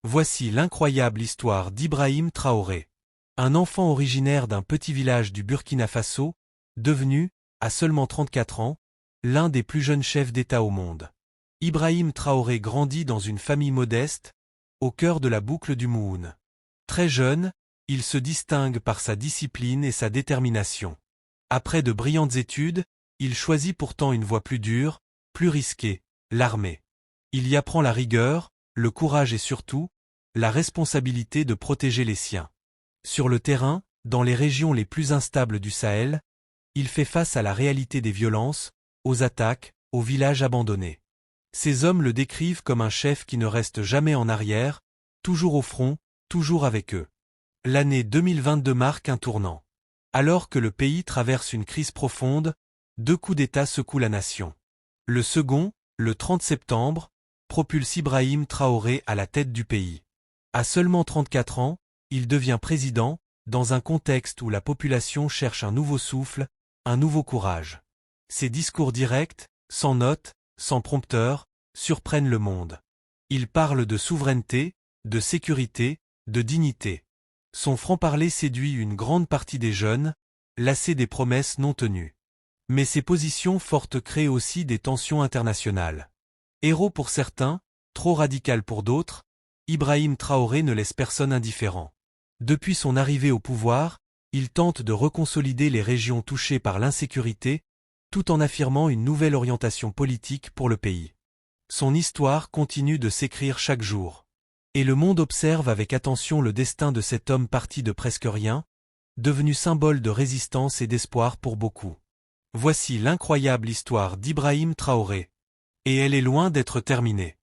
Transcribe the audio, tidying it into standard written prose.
Voici l'incroyable histoire d'Ibrahim Traoré. Un enfant originaire d'un petit village du Burkina Faso, devenu, à seulement 34 ans, l'un des plus jeunes chefs d'État au monde. Ibrahim Traoré grandit dans une famille modeste, au cœur de la boucle du Mouhoun. Très jeune, il se distingue par sa discipline et sa détermination. Après de brillantes études, il choisit pourtant une voie plus dure, plus risquée, l'armée. Il y apprend la rigueur, le courage et surtout, la responsabilité de protéger les siens. Sur le terrain, dans les régions les plus instables du Sahel, il fait face à la réalité des violences, aux attaques, aux villages abandonnés. Ces hommes le décrivent comme un chef qui ne reste jamais en arrière, toujours au front, toujours avec eux. L'année 2022 marque un tournant. Alors que le pays traverse une crise profonde, 2 coups d'État secouent la nation. Le second, le 30 septembre, propulse Ibrahim Traoré à la tête du pays. À seulement 34 ans, il devient président, dans un contexte où la population cherche un nouveau souffle, un nouveau courage. Ses discours directs, sans notes, sans prompteur, surprennent le monde. Il parle de souveraineté, de sécurité, de dignité. Son franc-parler séduit une grande partie des jeunes, lassés des promesses non tenues. Mais ses positions fortes créent aussi des tensions internationales. Héros pour certains, trop radical pour d'autres, Ibrahim Traoré ne laisse personne indifférent. Depuis son arrivée au pouvoir, il tente de reconsolider les régions touchées par l'insécurité, tout en affirmant une nouvelle orientation politique pour le pays. Son histoire continue de s'écrire chaque jour. Et le monde observe avec attention le destin de cet homme parti de presque rien, devenu symbole de résistance et d'espoir pour beaucoup. Voici l'incroyable histoire d'Ibrahim Traoré. Et elle est loin d'être terminée.